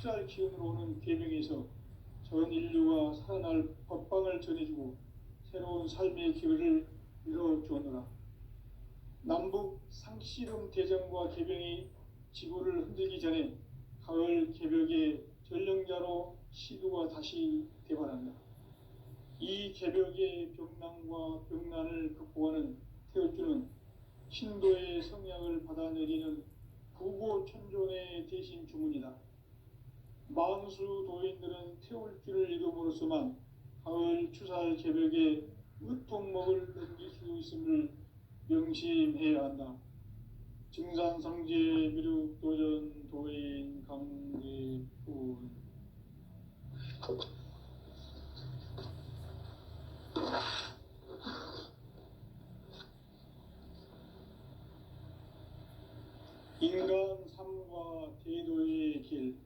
흡살 기운으로 오는 계명에서 전 인류가 살아날 법방을 전해주고 새로운 삶의 기회를 열어주었노라. 남북 상씨름 대전과 개병이 지구를 흔들기 전에 가을 개벽의 전령자로 시두가 다시 대발한다. 이 개벽의 벽난과 벽난을 극복하는 태울주는 신도의 성약을 받아내리는 부고천존의 대신 주문이다. 만수 도인들은 태울주를 이름으로서만 가을 추살 개벽에 으통먹을 넘길 수 있음을 명심해야 한다. 증산상제 미륵도전 도인 강대군. 인간 삶과 대도의 길.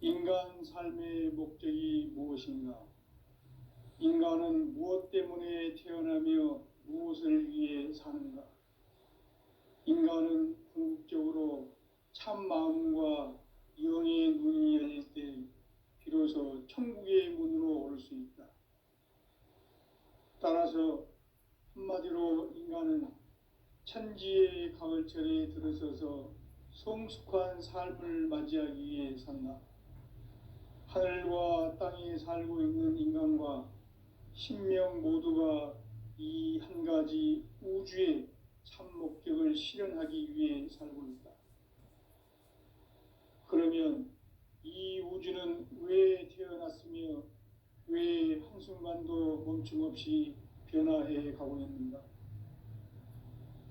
인간 삶의 목적이 무엇인가? 인간은 무엇 때문에 태어나며 무엇을 위해 사는가? 인간은 궁극적으로 참 마음과 영의 눈이 열릴 때 비로소 천국의 문으로 올 수 있다. 따라서 한마디로 인간은 천지의 가을철에 들어서서 성숙한 삶을 맞이하기 위해 산다. 하늘과 땅에 살고 있는 인간과 신명 모두가 이 한 가지 우주의 참 목적을 실현하기 위해 살고 있다. 그러면 이 우주는 왜 태어났으며 왜 한순간도 멈춤없이 변화해 가고 있는가?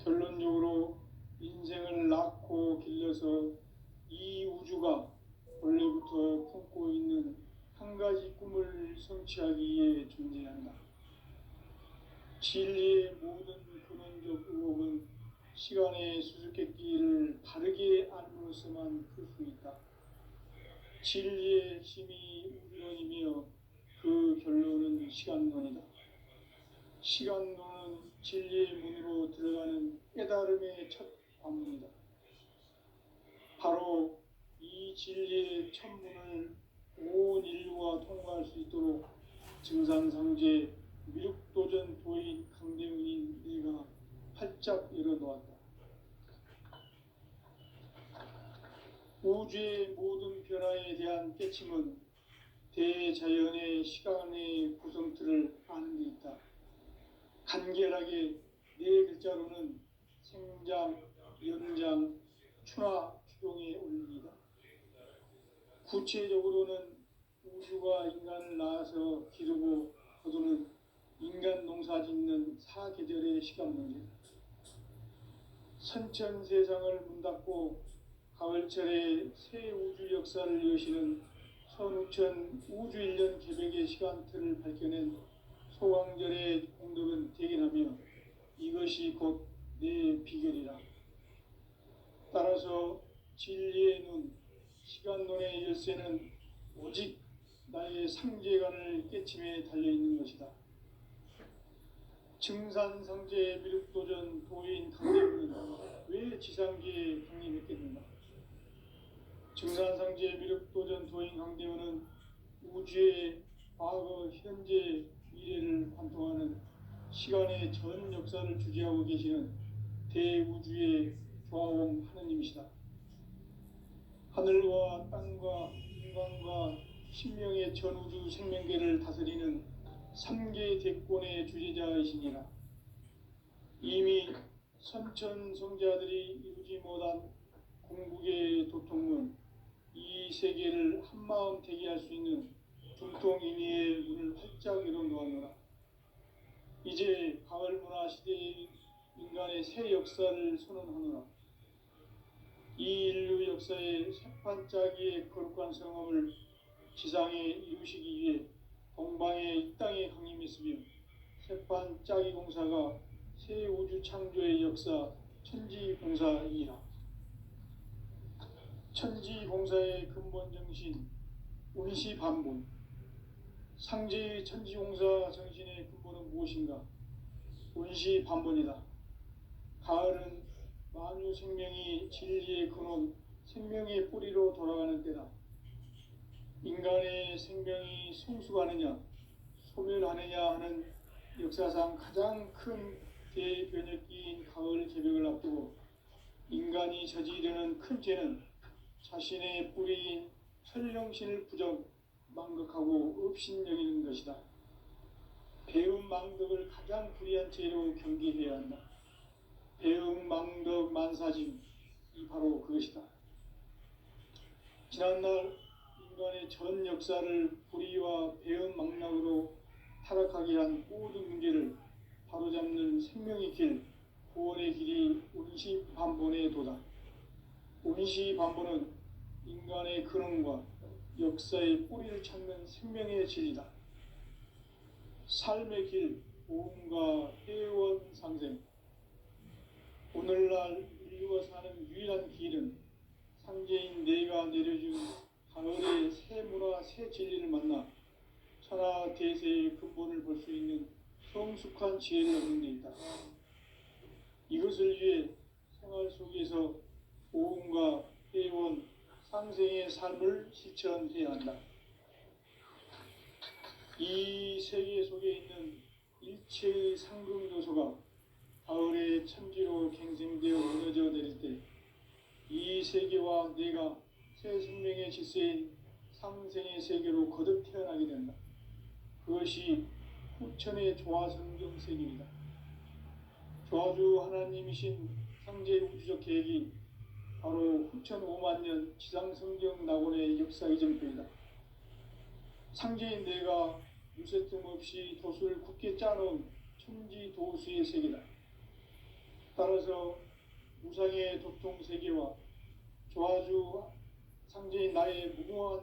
결론적으로 인생을 낳고 길러서 이 우주가 원래부터 품고 있는 한 가지 꿈을 성취하기 위해 존재한다. 진리의 모든 근원적 의혹은 시간의 수수께끼를 바르게 알므로서만 풀 수 있다. 진리의 힘이 우주론이며 그 결론은 시간론이다. 시간론은 진리의 문으로 들어가는 깨달음의 첫 관문이다. 바로 이 진리의 첫 문을 온 인류가 통과할 수 있도록 증산상제 미륵도전 도인 강대훈인 내가 활짝 열어놓았다. 우주의 모든 변화에 대한 깨침은 대자연의 시간의 구성틀을 아는 데 있다. 간결하게 네 글자로는 생장, 연장, 추나 추동의 원리이다. 구체적으로는 우주가 인간을 낳아서 기르고 거두는 인간 농사 짓는 사계절의 시간 문제다. 선천세상을 문닫고 가을철에 새 우주 역사를 여시는 선우천 우주일년 개벽의 시간틀을 밝혀낸 소강절의 공덕은 대견하며 이것이 곧 내 비결이라. 따라서 진리의 눈, 시간론의 열쇠는 오직 나의 상제관을 깨침에 달려있는 것이다. 증산상제 미륵도전 도인 강대훈은 왜 지상계에 강림했겠는가? 증산상제 미륵도전 도인 강대훈은 우주의 과거, 현재, 미래를 관통하는 시간의 전 역사를 주재하고 계시는 대우주의 조화홍 하느님이시다. 하늘과 땅과 인간과 신명의 전우주 생명계를 다스리는 3계 대권의 주재자이시니라. 이미 선천성자들이 이루지 못한 궁극의 도통문, 이 세계를 한마음 되게 할 수 있는 중통인의의 문을 활짝 열어놓았노라. 이제 가을 문화 시대의 인간의 새 역사를 선언하노라. 이 인류 역사의 새판짜기의 거룩한 성업을 지상에 이루시기 위해 동방의 이 땅에 강림했으며 새판짜기 공사가 새 우주 창조의 역사 천지공사이라. 천지공사의 근본 정신 운시반본. 상제의 천지공사 정신의 근본은 무엇인가? 운시반본이다. 가을은 만유 생명이 진리의 근원, 생명의 뿌리로 돌아가는 때다. 인간의 생명이 성숙하느냐 소멸하느냐 하는 역사상 가장 큰 대변혁기인 가을 개벽을 앞두고 인간이 저지르는 큰 죄는 자신의 뿌리인 선령신을 부정 망각하고 업신여기는 것이다. 배움 망덕을 가장 불의한 죄로 경계해야 한다. 배움 망덕 만사짐이 바로 그것이다. 지난날 인간의 전 역사를 불의와 배움 망락으로 타락하게 한 모든 문제를 바로잡는 생명의 길, 구원의 길이 운시반본에 도다. 운시반본은 인간의 근원과 역사의 뿌리를 찾는 생명의 진리다. 삶의 길, 보험과 회원 상생. 오늘날 인류가 사는 유일한 길은 상제인 내가 내려준 가을의 새 문화, 새 진리를 만나 천하 대세의 근본을 볼 수 있는 성숙한 지혜를 얻는 데 있다. 이것을 위해 생활 속에서 보험과 회원, 상생의 삶을 실천해야 한다. 이 세계 속에 있는 일체의 상금 요소가 가을의 천지로 갱생되어 무너져 내릴 때 이 세계와 내가 새 생명의 질서인 상생의 세계로 거듭 태어나게 된다. 그것이 후천의 조화성경 세계이다. 조화주 하나님이신 상제 우주적 계획이 바로 후천 5만 년 지상성경 낙원의 역사 이전표이다. 상제인 내가 유세 틈 없이 도수를 굳게 짜놓은 천지 도수의 세계다. 따라서 무상의 도통 세계와 조화주 상제인 나의 무궁한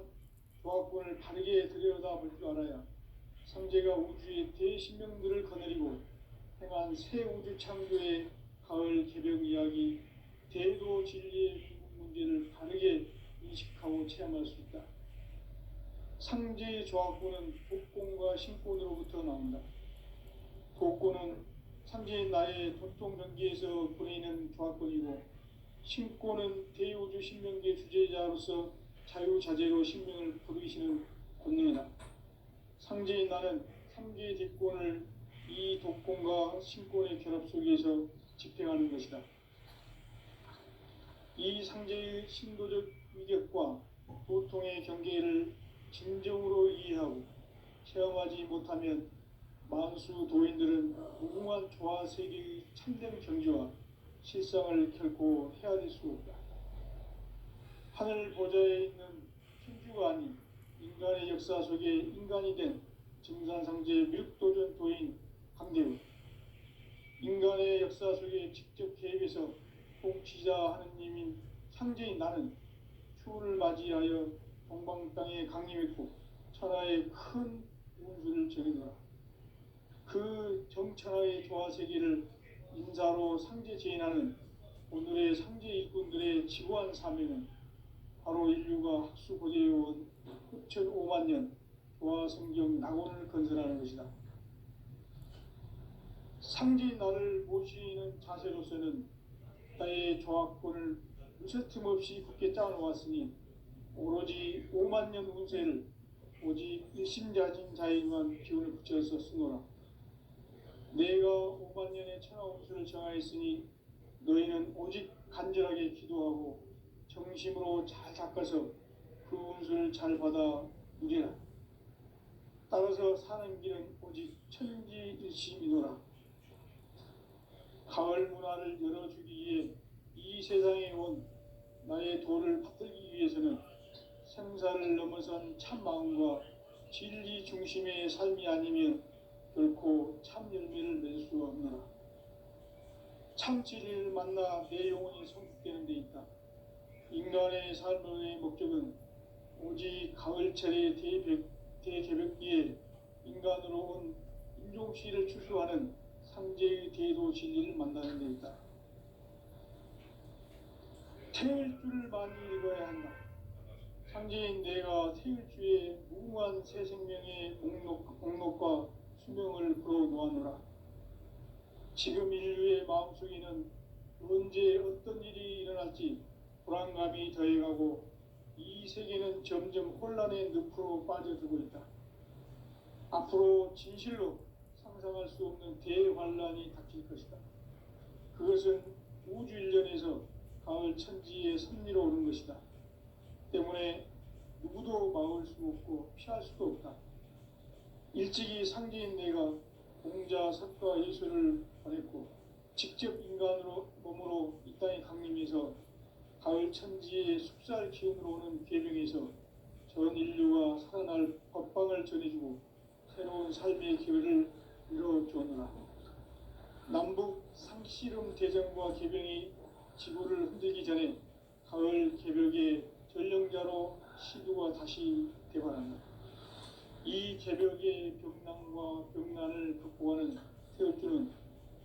조화권을 바르게 들여다볼 줄 알아야 상제가 우주의 대신명들을 거느리고 행한 새 우주 창조의 가을 개벽 이야기, 대도 진리의 문제를 바르게 인식하고 체험할 수 있다. 상제의 조화권은 독권과 신권으로부터 나온다. 독권은 상제인 나의 도통 경계에서 보내는 조화권이고, 신권은 대우주 신명계 주제자로서 자유자재로 신명을 부르시는 권능이다. 상제인 나는 상제의 대권을 이 독권과 신권의 결합 속에서 집행하는 것이다. 이 상제의 신도적 위격과 도통의 경계를 진정으로 이해하고 체험하지 못하면 만수 도인들은 무궁한 조화 세계의 참된 경지와 실상을 결코 헤아릴 수 없다. 하늘 보좌에 있는 천주가 아닌 인간의 역사 속에 인간이 된 증산상제 밀도전 도인 강대우, 인간의 역사 속에 직접 개입해서 통치자 하느님인 상제인 나는 추후를 맞이하여 동방 땅에 강림했고 천하의 큰 운수를 정해놓아 그 정천하의 조화세계를 인사로 상제 제인하는 오늘의 상제 일꾼들의 지고한 사명은 바로 인류가 학수고대해온 후천 5만 년 조화성경 낙원을 건설하는 것이다. 상제인 나를 모시는 자세로서는 나의 조화권을 무쇠틈 없이 굳게 짜놓았으니 오로지 5만 년 운세를 오직 일심자진 자에게만 기운을 붙여서 쓰노라. 내가 5만 년의 천하 운수를 정하였으니 너희는 오직 간절하게 기도하고 정심으로 잘 닦아서 그 운수를 잘 받아 누리라. 따라서 사는 길은 오직 천지일심이노라. 가을 문화를 열어주기 위해 이 세상에 온 나의 도를 받들기 위해서는 생사를 넘어선 참 마음과 진리 중심의 삶이 아니면 결코 참 열매를 맺을 수 없노라. 참 진리를 만나 내 영혼이 성숙되는 데 있다. 인간의 삶의 목적은 오직 가을철의 대개벽기에 인간으로 온 인종시를 추수하는 상제의 대도 진리를 만나는 데 있다. 태일주를 많이 읽어야 한다. 상제인 내가 태일주의 무궁한 새 생명의 목록과 수명을 풀어놓아노라. 지금 인류의 마음속에는 언제 어떤 일이 일어날지 불안감이 더해가고 이 세계는 점점 혼란의 늪으로 빠져들고 있다. 앞으로 진실로 상상할 수 없는 대환란이 닥칠 것이다. 그것은 우주 일련에서 가을 천지의 섭리로 오는 것이다. 때문에 누구도 막을 수 없고 피할 수도 없다. 일찍이 상제인 내가 공자, 석가, 예수를 보냈고 직접 인간으로 몸으로 이 땅에 강림해서 가을 천지의 숲살 기운으로 오는 계명에서 전 인류가 살아날 법방을 전해주고 새로운 삶의 기회를 이뤄주었노라. 남북 상씨름 대전과 계병이 지구를 흔들기 전에 가을 개벽의 전령자로 시두가 다시 대발한다. 이 개벽의 병난과 병난을 극복하는 태울주는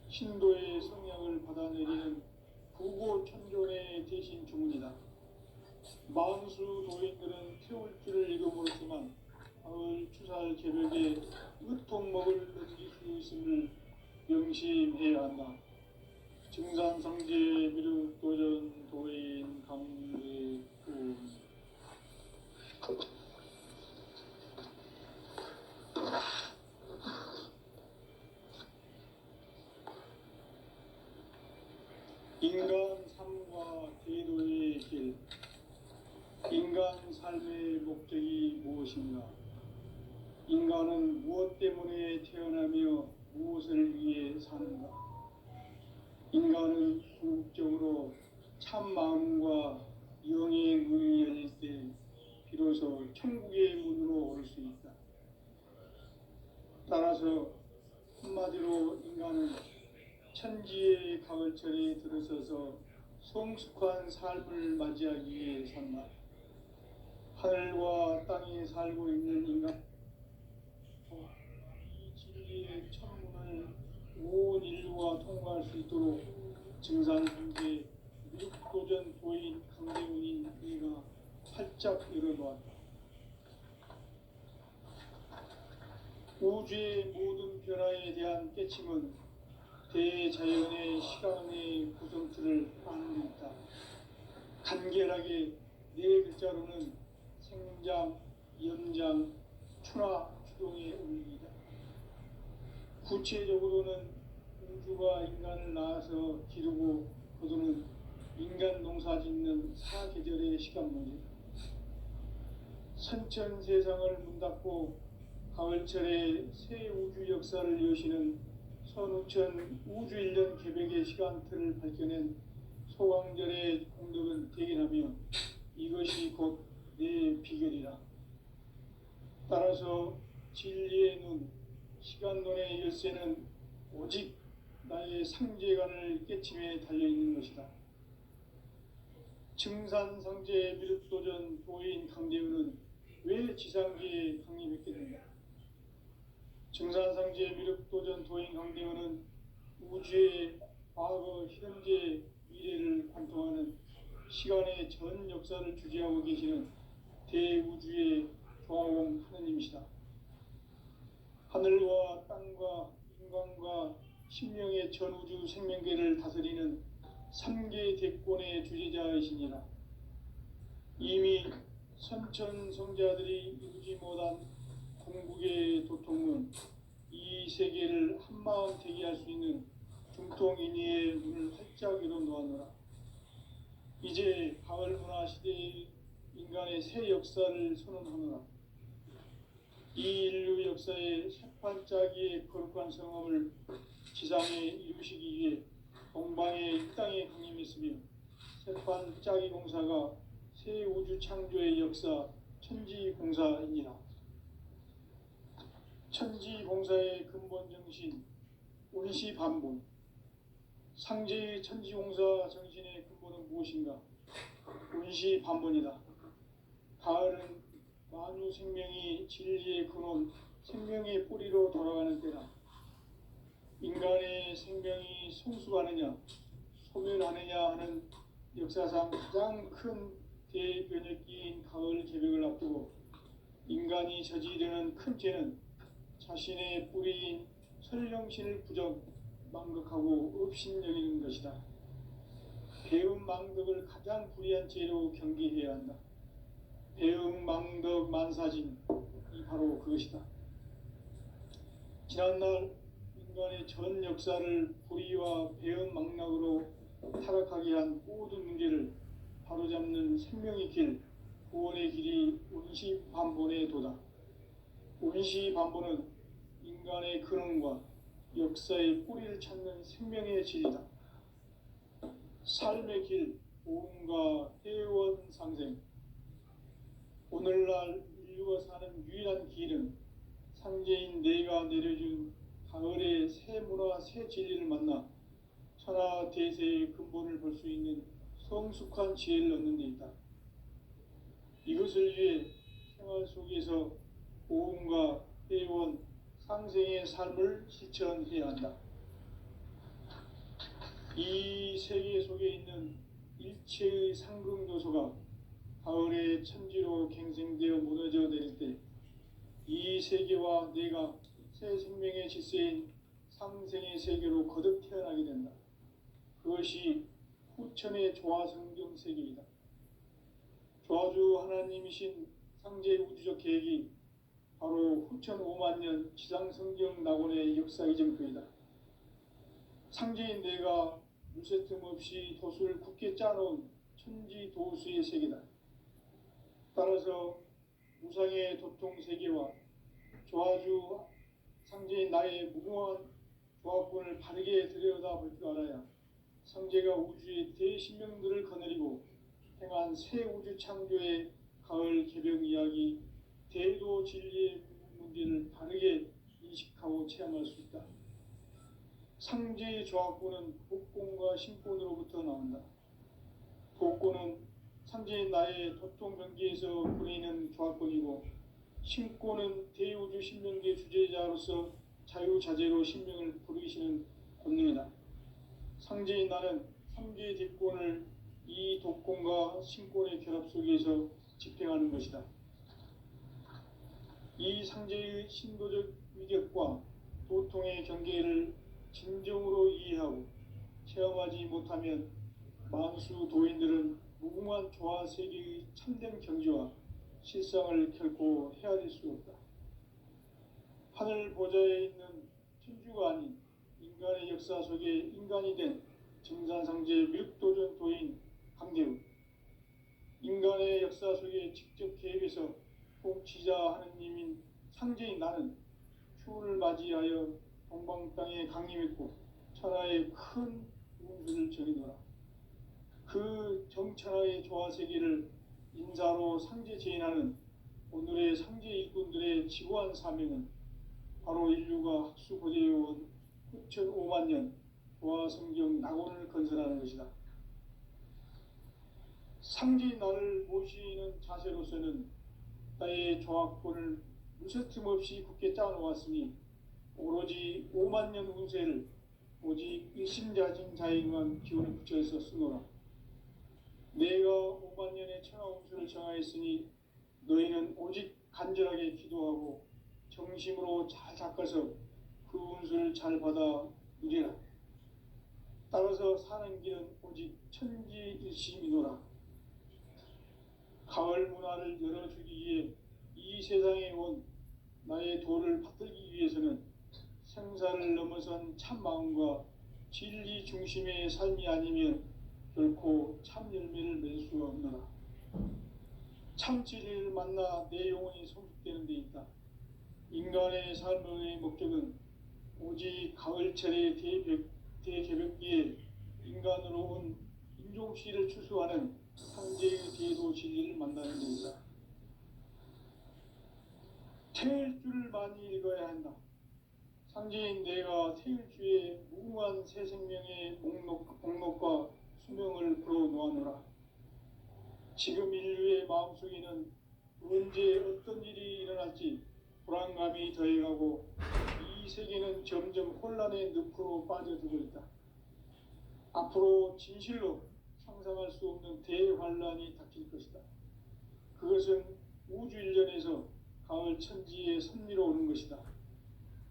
신도의 성향을 받아내리는 부고천존의 대신 주문이다. 만수 도인들은 태울주를 이름 모르지만 가을 추살 개벽에 으통먹을 넘길 수 있음을 명심해야 한다. 증산상제 미륵도전 도인 강대군. 인간 삶과 제도의 길. 인간 삶의 목적이 무엇인가? 인간은 무엇 때문에 태어나며 무엇을 위해 사는가? 인간은 궁극적으로 참 마음과 영의 문이 열릴 때 비로소 천국의 문으로 올 수 있다. 따라서 한마디로 인간은 천지의 가을철에 들어서서 성숙한 삶을 맞이하기 위해 산다. 하늘과 땅에 살고 있는 인간, 이 진리의 천문을 온 인류가 통과할 수 있도록 증산상제 미륵도전 도인 강대훈인 이가 활짝 열어놓았다. 우주의 모든 변화에 대한 깨침은 대자연의 시간의 구성틀을 아는 데 있다. 간결하게 네 글자로는 생장, 연장, 추나 추동의 의미이다. 구체적으로는 우주가 인간을 낳아서 기르고 거두는 인간 농사 짓는 사계절의 시간 문제다. 선천 세상을 문 닫고 가을철에 새 우주 역사를 여시는 선우천 우주 일년 개벽의 시간틀을 밝혀낸 소강절의 공덕은 대견하며 이것이 곧 내 비결이라. 따라서 진리의 눈, 시간론의 열쇠는 오직 나의 상제관을 깨침에 달려있는 것이다. 증산상제 미륵도전 도인 강대훈은 왜 지상계에 강림했겠는가? 증산상제 미륵도전 도인 강대훈은 우주의 과거, 현재, 미래를 관통하는 시간의 전 역사를 주재하고 계시는 대우주의 조화원 하느님이시다. 하늘과 땅과 인간과 신명의 전우주 생명계를 다스리는 3개 대권의 주제자이시니라. 이미 선천성자들이 이루지 못한 궁극의 도통은 이 세계를 한마음 되게 할 수 있는 중통인의의 문을 활짝 열어놓았노라. 이제 가을 문화 시대의 인간의 새 역사를 선언하노라. 이 인류 역사의 새판짜기의 거룩한 성함을 지상에 이루시기 위해 동방의 이 땅에 강림했으며 새판짜기 공사가 새 우주 창조의 역사 천지공사이니라. 천지공사의 근본 정신 운시반본. 상제의 천지공사 정신의 근본은 무엇인가? 운시반본이다. 가을은 만유 생명이 진리의 근원, 생명의 뿌리로 돌아가는 때다. 인간의 생명이 성숙하느냐, 소멸하느냐 하는 역사상 가장 큰 대변혁기인 가을 개벽을 앞두고 인간이 저지르는 큰 죄는 자신의 뿌리인 설령신을 부정, 망극하고 업신여기는 것이다. 배운 망덕을 가장 불의한 죄로 경계해야 한다. 망덕만사진이 바로 그것이다. 지난날 인간의 전 역사를 불의와 배은망락으로 타락하게 한 모든 문제를 바로잡는 생명의 길, 구원의 길이 운시반본의 도다. 운시반본은 인간의 근원과 역사의 뿌리를 찾는 생명의 진리다. 삶의 길, 보험과 회원 상생. 오늘날 인류가 사는 유일한 길은 상제인 내가 내려준 가을의 새 문화, 새 진리를 만나 천하 대세의 근본을 볼 수 있는 성숙한 지혜를 얻는 데 있다. 이것을 위해 생활 속에서 보험과 회원, 상생의 삶을 실천해야 한다. 이 세계 속에 있는 일체의 상승요소가 가을의 천지로 갱생되어 무너져 내릴 때 이 세계와 내가 새 생명의 질서인 상생의 세계로 거듭 태어나게 된다. 그것이 후천의 조화성경 세계이다. 조화주 하나님이신 상제 우주적 계획이 바로 후천 5만 년 지상성경 낙원의 역사 이정표이다. 상제인 내가 물새 틈 없이 도수를 굳게 짜놓은 천지 도수의 세계다. 따라서 무상의 도통 세계와 조화주 상제인 나의 무궁한 조합권을 바르게 들여다볼 줄 알아야 상제가 우주의 대신명들을 거느리고 행한 새 우주 창조의 가을 개벽 이야기, 대도 진리의 문제를 바르게 인식하고 체험할 수 있다. 상제의 조합권은 복권과 신권으로부터 나온다. 복권은 상제인 나의 도통 경계에서 부리는 조합권이고, 신권은 대우주 신명계 주제자로서 자유자재로 신명을 부르시는 권능이다. 상제인 나는 상제의 뒷권을 이 독권과 신권의 결합 속에서 집행하는 것이다. 이 상제의 신도적 위력과 도통의 경계를 진정으로 이해하고 체험하지 못하면 만수 도인들은 무궁한 조화 세계의 참된 경지와 실상을 결코 헤아릴 수 없다. 하늘 보좌에 있는 천주가 아닌 인간의 역사 속에 인간이 된 정산상제 밀도전 도인 강대우, 인간의 역사 속에 직접 개입해서 통치자 하느님인 상제인 나는 추운을 맞이하여 동방 땅에 강림했고 천하의 큰 운수를 전이노라. 그 정천하의 조화세계를 인사로 상제 제인하는 오늘의 상제 일꾼들의 지고한 사명은 바로 인류가 학수고대해온 후천 5만 년 조화성경 낙원을 건설하는 것이다. 상제인 나를 모시는 자세로서는 나의 조합권을 무쇠틈 없이 굳게 짜놓았으니 오로지 5만 년 운세를 오직 일심자진 자에게만 기운을 붙여서 쓰노라. 내가 5만 년의 천하 운수를 정하였으니 너희는 오직 간절하게 기도하고 정심으로 잘 닦아서 그 운수를 잘 받아 누리라. 따라서 사는 길은 오직 천지일심이노라. 가을 문화를 열어주기 위해 이 세상에 온 나의 도를 받들기 위해서는 생사를 넘어선 참 마음과 진리 중심의 삶이 아니면 결코 참 열매를 맺을 수가 없노라. 참 진리를 만나 내 영혼이 성숙되는 데 있다. 인간의 삶의 목적은 오직 가을철의 대개벽기에 인간으로 온 인종씨를 추수하는 상제의 대도 진리를 만나는 데 있다. 태일 줄을 많이 읽어야 한다. 상제인 내가 태일주의 무궁한 새 생명의 목록과 수명을 풀어놓아노라. 지금 인류의 마음속에는 언제 어떤 일이 일어날지 불안감이 더해가고 이 세계는 점점 혼란의 늪으로 빠져들고 있다. 앞으로 진실로 상상할 수 없는 대환란이 닥칠 것이다. 그것은 우주 일련에서 가을 천지의 섭리로 오는 것이다.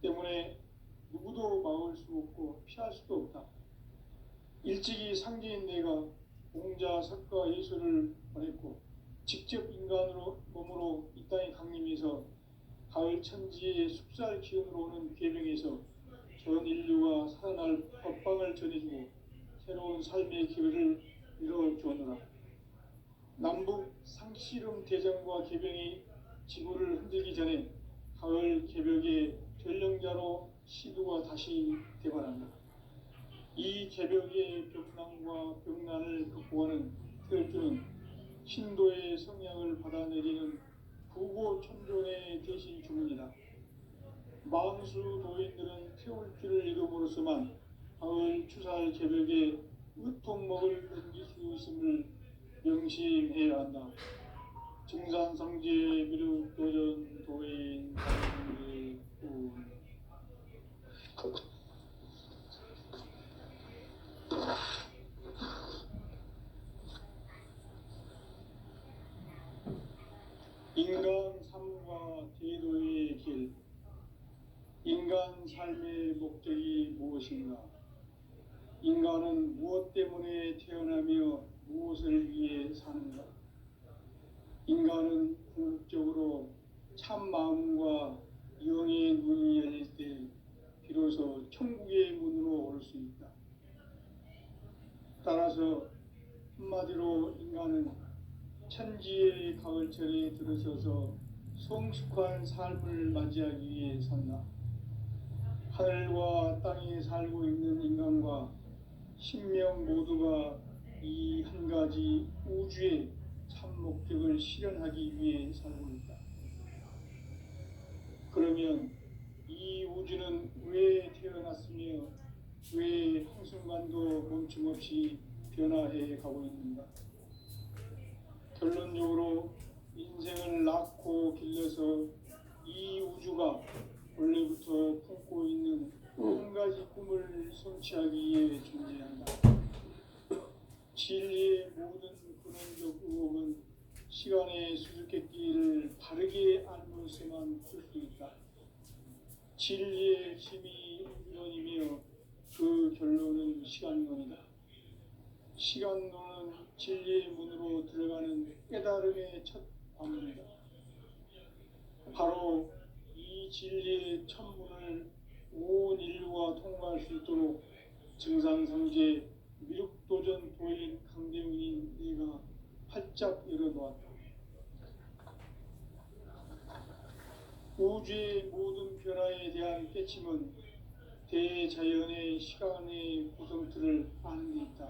때문에 누구도 막을 수 없고 피할 수도 없다. 일찍이 상제인 내가 공자, 석가, 예수를 보냈고 직접 인간으로 몸으로 이 땅에 강림해서 가을 천지의 숲살 기운으로 오는 계명에서 전 인류가 살아날 법방을 전해주고 새로운 삶의 기회를 이뤄주었노라. 남북 상씨름 대전과 개병이 지구를 흔들기 전에 가을 개벽의 전령자로 시두가 다시 대발한다. 이 개벽의 병난과 병난을 극복하는 태열주는 신도의 성향을 받아내리는 부고천존의 대신 주문이다. 만수 도인들은 태울주를 이름으로서만 가을 추살 개벽에 으통먹을 넘길 수 있음을 명심해야 한다. 증산상제 미륵도전 도인 상제군 인간 삶과 대도의 길. 인간 삶의 목적이 무엇인가? 인간은 무엇 때문에 태어나며 무엇을 위해 사는가? 인간은 궁극적으로 참 마음과 영의 눈이 열릴 때 비로소 천국의 문으로 올 수 있다. 따라서 한마디로 인간은 천지의 가을철에 들어서서 성숙한 삶을 맞이하기 위해 산다. 하늘과 땅에 살고 있는 인간과 신명 모두가 이 한 가지 우주의 참 목적을 실현하기 위해 살고 있다. 그러면 이 우주는 왜 태어났으며 왜 한순간도 멈춤없이 변화해 가고 있는가? 결론적으로 인생을 낳고 길러서 이 우주가 원래부터 품고 있는 한 가지 꿈을 성취하기 위해 존재한다. 진리의 모든 근원적 의혹은 시간의 수수께끼를 바르게 알므로서만 풀 수 있다. 진리의 힘이 우주론이며 그 결론은 시간론이다. 시간론은 진리의 문으로 들어가는 깨달음의 첫 관문이다. 바로 이 진리의 천문을 온 인류가 통과할 수 있도록 증상상제 미륵도전 도인 강대웅인 내가 활짝 열어놓았다. 우주의 모든 변화에 대한 깨침은 대자연의 시간의 구성틀을 아는 데 있다.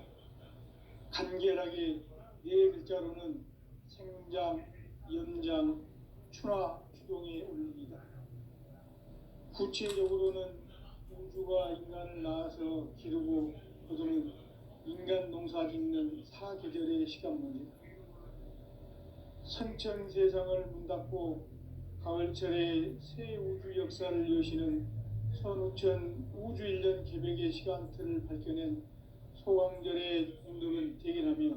간결하게 네 글자로는 생장, 연장, 추나 추동의 원리이다. 구체적으로는 우주가 인간을 낳아서 기르고 거두는 인간 농사 짓는 사계절의 시간 문제다. 선천 세상을 문 닫고 가을철에 새 우주 역사를 여시는 선우천 우주 1년 개벽의 시간틀을 밝혀낸 소강절의 공덕은 대견하며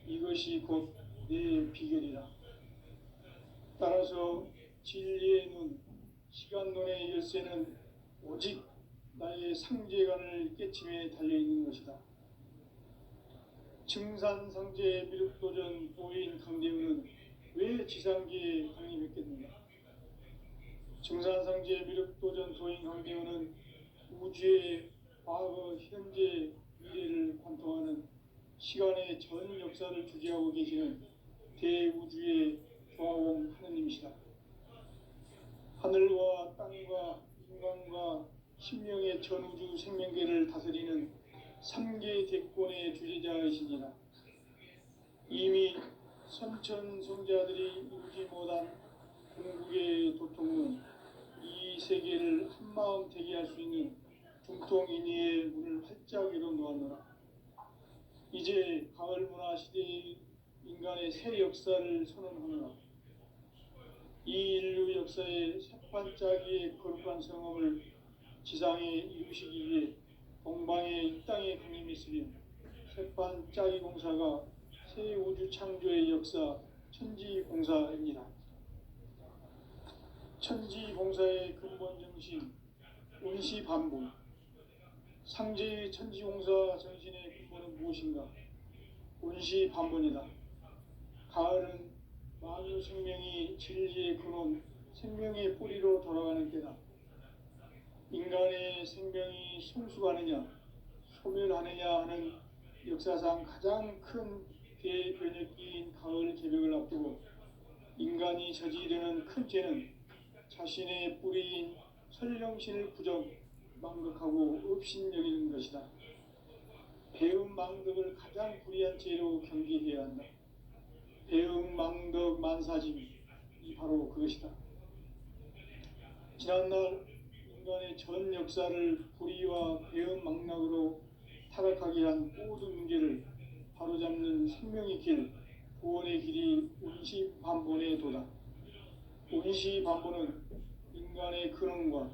이것이 곧 내 비결이라. 따라서 진리의 눈, 시간론의 열쇠는 오직 나의 상제관을 깨침에 달려있는 것이다. 증산상제 미륵도전 도인 강대웅은 왜 지상계에 강림했겠는가? 증산상제 미륵도전 도인 강대웅은 우주의 과거, 현재, 미래를 관통하는 시간의 전 역사를 주재하고 계시는 대우주의 조화원 하느님이시다. 하늘과 땅과 인간과 신명의 전우주 생명계를 다스리는 3개 대권의 주재자이시니라. 이미 선천성자들이 이루지 못한 궁극의 도통은 이 세계를 한마음 되게 할 수 있는 중통인의의 문을 활짝 열어놓았노라. 이제 가을 문화 시대의 인간의 새 역사를 선언하노라. 이 인류 역사의 새반짝이의 거룩한 성험을 지상에 이루시기 위해 동방에 이 땅에 강림했으며 새반짝이 공사가 새 우주 창조의 역사 천지공사입니다. 천지공사의 근본 정신 운시반복. 상제의 천지공사 정신의 근본은 무엇인가? 운시반복이다. 가을은 만유 생명이 진리의 근원, 생명의 뿌리로 돌아가는 때다. 인간의 생명이 성숙하느냐, 소멸하느냐 하는 역사상 가장 큰 대변혁기인 가을 개벽을 앞두고 인간이 저지르는 큰 죄는 자신의 뿌리인 설령신을 부정, 망덕하고 업신여기는 것이다. 배음 망덕을 가장 불의한 죄로 경계해야 한다. 배음 망덕 만사짐이 바로 그것이다. 지난날 인간의 전 역사를 불의와 배음 망락으로 타락하게 한 모든 문제를 바로잡는 생명의 길, 구원의 길이 운시반본의 도다. 운시반본은 인간의 근원과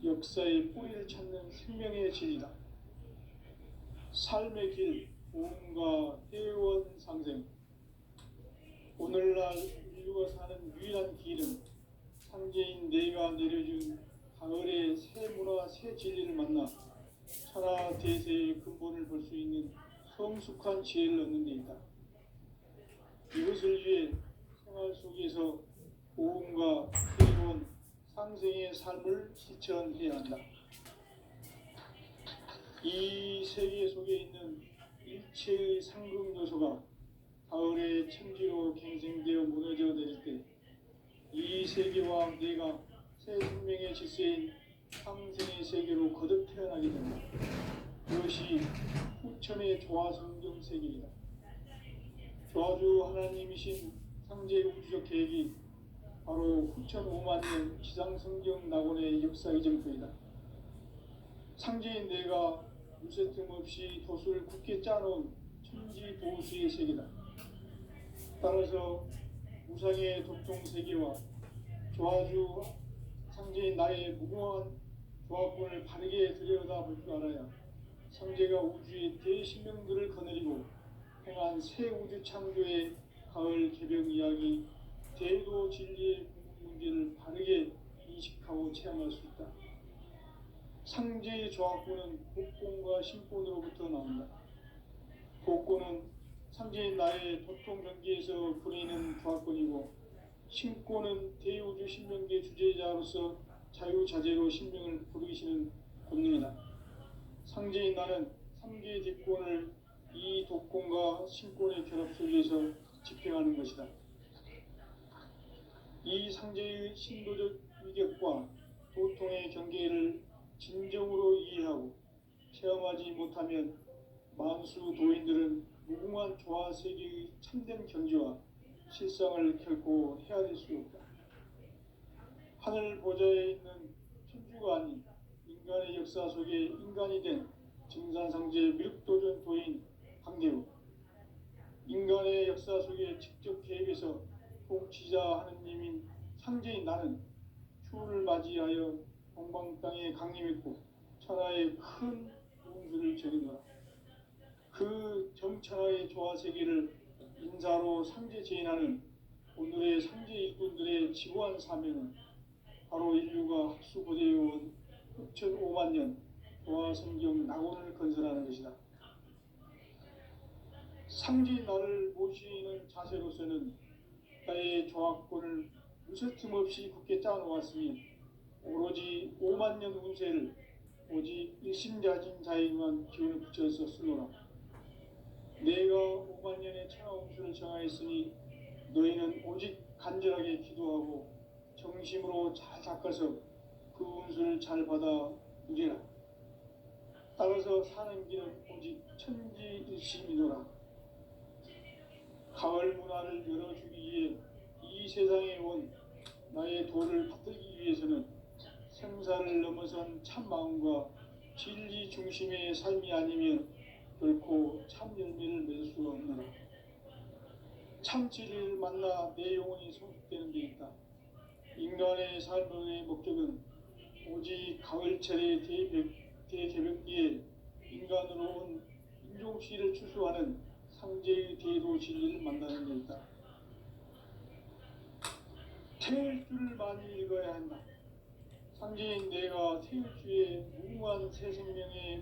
역사의 뿌리를 찾는 생명의 진리다. 삶의 길, 보험과 회원 상생. 오늘날 인류가 사는 유일한 길은 상제인 내가 내려준 가을의 새 문화, 새 진리를 만나 천하 대세의 근본을 볼 수 있는 성숙한 지혜를 얻는 데 있다. 이것을 위해 생활 속에서 보험과 회원, 상생의 삶을 실천해야 한다. 이 세계 속에 있는 일체의 상급 요소가 가을의 천지로 갱생되어 무너져 내릴 때 이 세계와 내가 새 생명의 질서인 상생의 세계로 거듭 태어나게 된다. 그것이 후천의 조화성경 세계이다. 조화주 하나님이신 상제 우주적 계획이 바로 후천 5만년 지상성경 낙원의 역사 이정표이다. 상제인 내가 무쇠틈 없이 돛을 굳게 짜놓은 천지 보수의 세계다. 따라서 우상의 도통 세계와 조화주 상제인 나의 무궁한 조화권을 바르게 들여다볼 줄 알아야 상제가 우주의 대신명들을 거느리고 행한 새 우주 창조의 가을 개벽 이야기, 대도 진리의 궁극 문제를 바르게 인식하고 체험할 수 있다. 상제의 조화권은 복권과 신권으로부터 나온다. 복권은 상제인 나의 도통 경계에서 부리는 조화권이고, 신권은 대우주 신명계 주제자로서 자유자재로 신명을 부르시는 권능이다. 상제인 나는 3개의 뒷권을 이 독권과 신권의 결합 속에서 집행하는 것이다. 이 상제의 신도적 위격과 도통의 경계를 진정으로 이해하고 체험하지 못하면 만수 도인들은 무궁한 조화 세계의 참된 경지와 실상을 결코 헤아릴 수 없다. 하늘 보좌에 있는 천주가 아닌 인간의 역사 속에 인간이 된 증산상제 미륵도전 도인 강대우, 인간의 역사 속에 직접 개입해서 통치자 하느님인 상제인 나는 추후를 맞이하여 동방 땅에 강림했고 천하의 큰 운수를 적인노라. 그 정천하의 조화 세계를 인사로 상제 제인하는 오늘의 상제 일꾼들의 지고한 사명은 바로 인류가 학수고대해온 후천 5만년 조화성경 낙원을 건설하는 것이다. 상제인 나를 모시는 자세로서는 나의 조화권을 무쇠틈 없이 굳게 짜놓았으니 오로지 5만년 운세를 오직 일심자진 자에게만 기운을 붙여서 쓰노라. 내가 5만년의 천하 운수를 정하였으니 너희는 오직 간절하게 기도하고 정심으로 잘 닦아서 그 운수를 잘 받아 누리라. 따라서 사는 길은 오직 천지일심이노라. 가을 문화를 열어주기 위해 이 세상에 온 나의 도를 받들기 위해서는 생사를 넘어선 참마음과 진리 중심의 삶이 아니면 결코 참 열매를 맺을 수가 없노라. 참 진리를 만나 내 영혼이 성숙되는 데 있다. 인간의 삶의 목적은 오직 가을철의 대개벽기에 인간으로 온 인종시를 추수하는 상제의 대도 진리를 만나는 데 있다. 태일 줄을 많이 읽어야 한다. 상제인 내가 태일주의 무궁한 새 생명의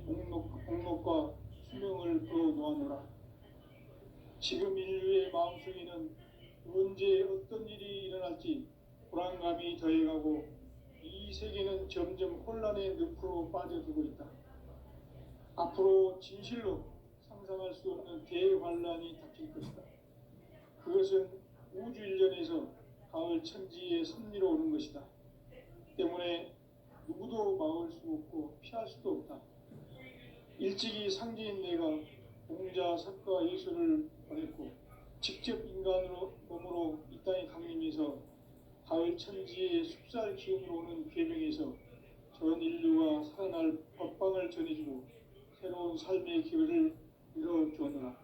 목록과 수명을 풀어 놓아노라. 지금 인류의 마음속에는 언제 어떤 일이 일어날지 불안감이 더해가고 이 세계는 점점 혼란의 늪으로 빠져들고 있다. 앞으로 진실로 상상할 수 없는 대환란이 닥칠 것이다. 그것은 우주 일련에서 가을 천지의 섭리로 오는 것이다. 때문에 누구도 막을 수 없고 피할 수도 없다. 일찍이 상제인 내가 공자, 석가, 예수를 보냈고 직접 인간으로 몸으로 이 땅에 강림해서 가을 천지의 숲살 기운으로 오는 궤병에서 전 인류가 살아날 법방을 전해주고 새로운 삶의 기회를 이뤄주었노라.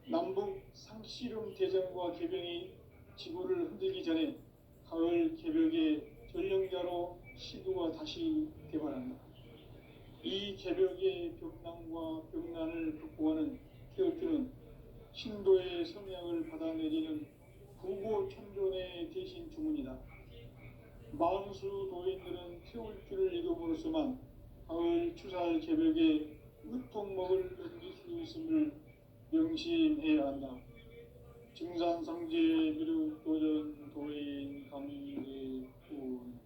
남북 상씨름 대전과 개병이 지구를 흔들기 전에 가을 개벽의 전령자로 시두가 다시 개발한다. 이 개벽의 벽난과 벽난을 극복하는 태울주는 신도의 성향을 받아내리는 부고천존의 대신 주문이다. 만수 도인들은 태울주를 이름으로서만 가을 추살 개벽의 으통목을 넘길 수 있음을 명심해야 한다. 증산상제 미륵도전 도인 강대군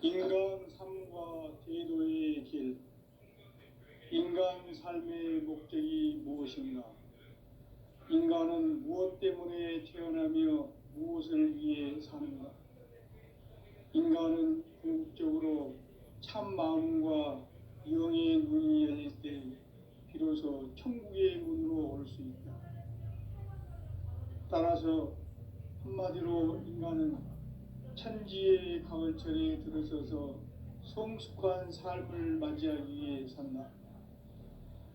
인간 삶과 제도의 길. 인간 삶의 목적이 무엇인가? 인간은 무엇 때문에 태어나며 무엇을 위해 사는가? 인간은 궁극적으로 참 마음과 영의 눈이 열릴 때 비로소 천국의 문으로 올 수 있다. 따라서 한마디로 인간은 천지의 가을철에 들어서서 성숙한 삶을 맞이하기 위해 산다.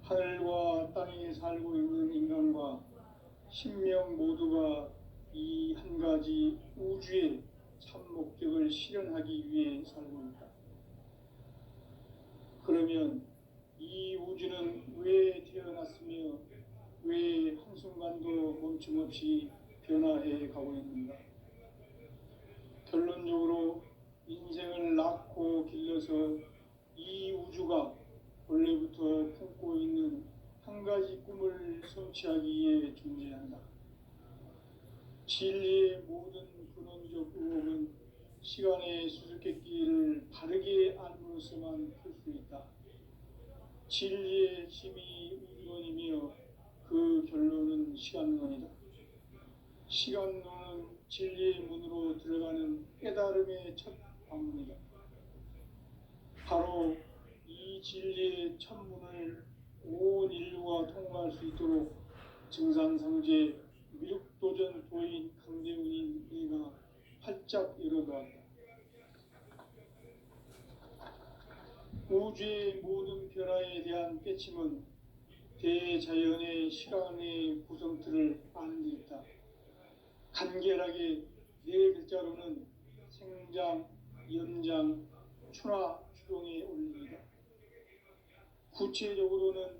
하늘과 땅에 살고 있는 인간과 신명 모두가 이 한 가지 우주의 참 목적을 실현하기 위해 살고 있다. 그러면 이 우주는 왜 태어났으며 왜 한순간도 멈춤없이 변화해 가고 있는가? 결론적으로 인생을 낳고 길러서 이 우주가 원래부터 품고 있는 한 가지 꿈을 성취하기 위해 존재한다. 진리의 모든 근원적 의혹은 시간의 수수께끼를 바르게 알므로서만 풀 수 있다. 진리의 힘이 우주론이며 그 결론은 시간론이다. 시간론은 진리의 문으로 들어가는 깨달음의 첫 방문이다. 바로 이 진리의 첫 문을 온 인류가 통과할 수 있도록 증산상제 미륵도전 도인 강대훈인 내가 활짝 열어놓았다. 우주의 모든 변화에 대한 깨침은 대자연의 시간의 구성틀을 아는 데 있다. 간결하게 네 글자로는 생장, 연장, 추나 추동의 원리이다. 구체적으로는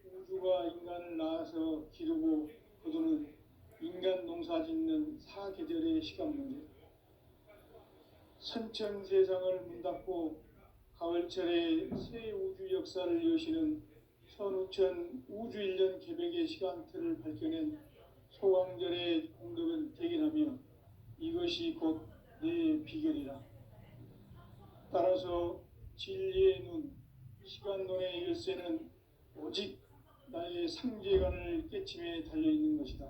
우주가 인간을 낳아서 기르고 거두는 인간 농사 짓는 사계절의 시간 문제. 선천 세상을 문 닫고 가을철에 새 우주 역사를 여시는 선우천 우주일년 개벽의 시간틀을 밝혀낸 소강절의 공덕은 대견하며 이것이 곧 내 비결이라. 따라서 진리의 눈, 시간론의 열쇠는 오직 나의 상제관을 깨침에 달려있는 것이다.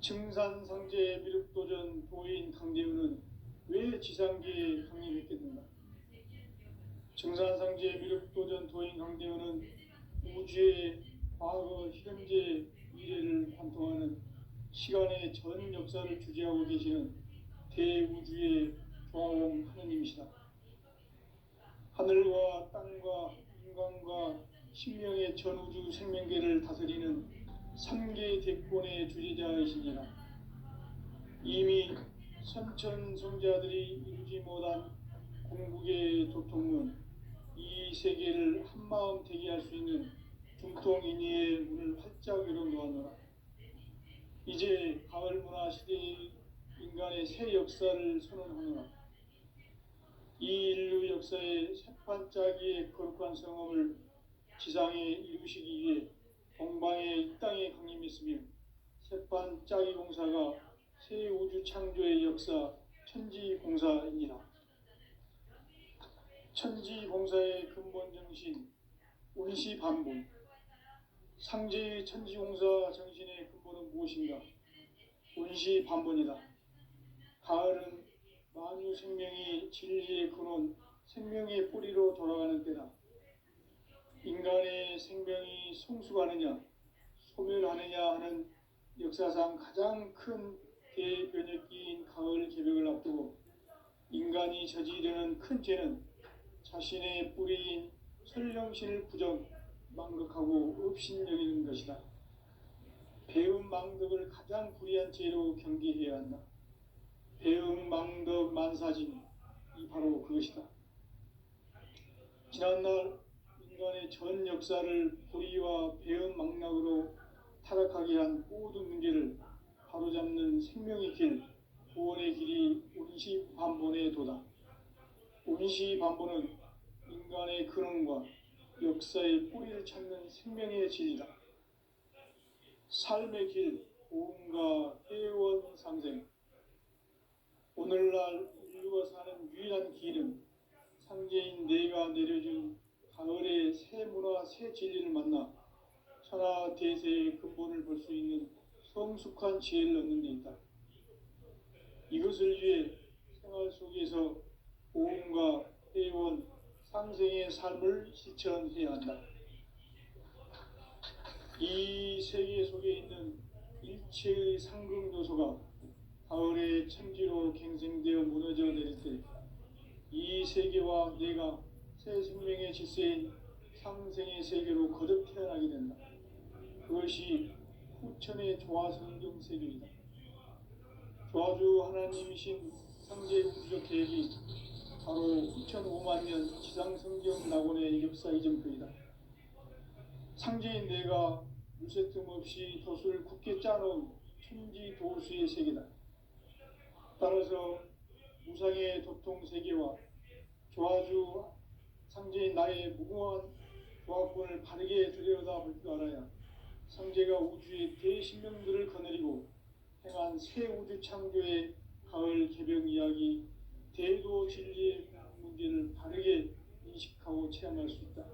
증산상제 미륵도전 도인 강대훈은 왜 지상계에 강림했겠는가? 증산상제 미륵도전 도인 강대훈은 우주의 과거, 현재, 미래를 관통하는 시간의 전 역사를 주재하고 계시는 대우주의 조화공 하느님이시다. 하늘과 땅과 인간과 신명의 전우주 생명계를 다스리는 삼계 대권의 주재자이시니라. 이미 선천성자들이 이루지 못한 궁극의 도통문, 이 세계를 한마음 되게 할 수 있는 중통인의의 문을 활짝 열어놓았노라. 이제 가을 문화 시대의 인간의 새 역사를 선언하노라. 이 인류 역사의 새판짜기의 거룩한 성험을 지상에 이루시기 위해 동방의 이 땅에 강림했으며 새판짜기 공사가 새 우주 창조의 역사 천지공사이니라. 천지공사의 근본 정신 운시반본. 상제의 천지공사 정신의 근본은 무엇인가? 운시반본이다. 가을은 만유 생명이 진리의 근원, 생명의 뿌리로 돌아가는 때다. 인간의 생명이 성숙하느냐, 소멸하느냐 하는 역사상 가장 큰 대변혁기인 가을 개벽을 앞두고 인간이 저지르는 큰 죄는 자신의 뿌리인 설령신을 부정, 망극하고 업신여기는 것이다. 배움 망덕을 가장 불의한 죄로 경계해야 한다. 배움 망덕 만사진, 이 바로 그것이다. 지난날 인간의 전 역사를 불의와 배움 망락으로 타락하게 한 모든 문제를 바로잡는 생명의 길, 구원의 길이 운시반본의 도다. 운시반본은 인간의 근원과 역사의 뿌리를 찾는 생명의 진리다. 삶의 길, 보험과 회원 상생. 오늘날 인류가 사는 유일한 길은 상제인 내가 내려준 가을의 새 문화, 새 진리를 만나 천하 대세의 근본을 볼 수 있는 성숙한 지혜를 얻는 데 있다. 이것을 위해 생활 속에서 보험과 회원, 상생의 삶을 실천해야 한다. 이 세계 속에 있는 일체의 상극 요소가 가을의 천지로 갱생되어 무너져 내릴 때 이 세계와 내가 새 생명의 질서인 상생의 세계로 거듭 태어나게 된다. 그것이 후천의 조화성경 세계이다. 조화주 하나님이신 상제 우주적 계획이 바로 후천 5만 년 지상성경 낙원의 역사 이전표이다. 상제인 내가 물새 틈 없이 돛을 굳게 짜놓은 천지 도수의 세계다. 따라서 무상의 도통 세계와 조화주 상제인 나의 무궁한 조화권을 바르게 들여다볼 줄 알아야 상제가 우주의 대신명들을 거느리고 행한 새 우주 창조의 가을 개벽 이야기, 대도 진리의 문제를 바르게 인식하고 체험할 수 있다.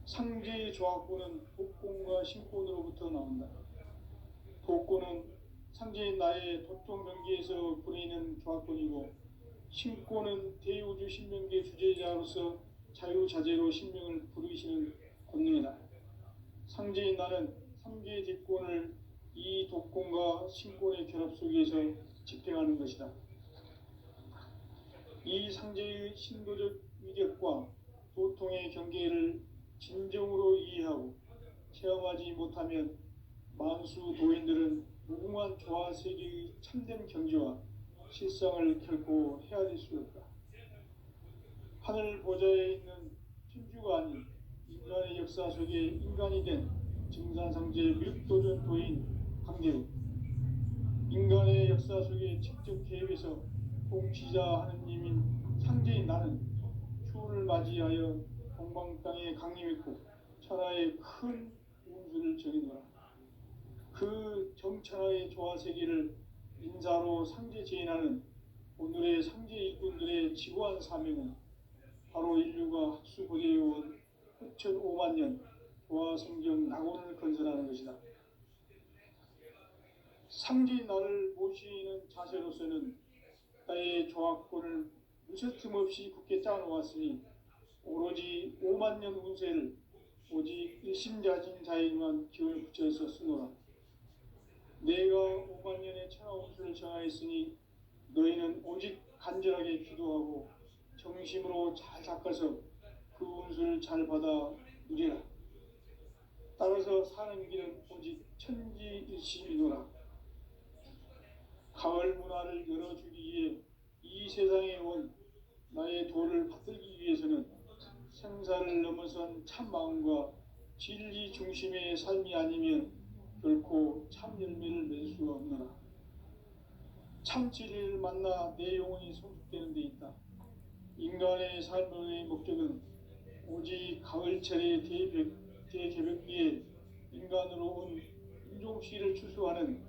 상제의 조화권은 독권과 신권으로부터 나온다. 독권은 상제인 나의 도통 명기에서 부리는 조화권이고, 신권은 대우주 신명계 주제자로서 자유자재로 신명을 부르시는 권능이다. 상제인 나는 3개의 뒷권을 이 독권과 신권의 결합 속에서 집행하는 것이다. 이 상제의 신도적 위력과 도통의 경계를 진정으로 이해하고 체험하지 못하면 만수 도인들은 무궁한 조화 세계의 참된 경지와 실상을 결코 헤아릴 수 없다. 하늘 보좌에 있는 천주가 아닌 인간의 역사 속에 인간이 된 증산상제 묘도전 도인 강대우, 인간의 역사 속에 직접 개입해서 통치자 하느님인 상제인 나는 추운을 맞이하여 동방 땅에 강림했고 천하의 큰 운수를 정해놓아 그 정천하의 조화세계를 인사로 상제 제인하는 오늘의 상제 일꾼들의 지고한 사명은 바로 인류가 학수고대해온 후천 5만 년 조화성경 낙원을 건설하는 것이다. 상제인 나를 모시는 자세로서는 나의 조화권을 무쇠틈 없이 굳게 짜놓았으니 오로지 5만 년 운세를 오직 일심자진 자에게만 기운을 붙여서 쓰노라. 내가 5만 년의 천하 운수를 정하였으니 너희는 오직 간절하게 기도하고 정심으로 잘 닦아서 그 운수를 잘 받아 누리라. 따라서 사는 길은 오직 천지일심이노라. 가을 문화를 열어주기 위해 이 세상에 온 나의 도를 받들기 위해서는 생사를 넘어선 참 마음과 진리 중심의 삶이 아니면 결코 참 열매를 맺을 수가 없노라. 참 진리를 만나 내 영혼이 성숙되는 데 있다. 인간의 삶의 목적은 오직 가을철의 대개벽기에 인간으로 온 인종시를 추수하는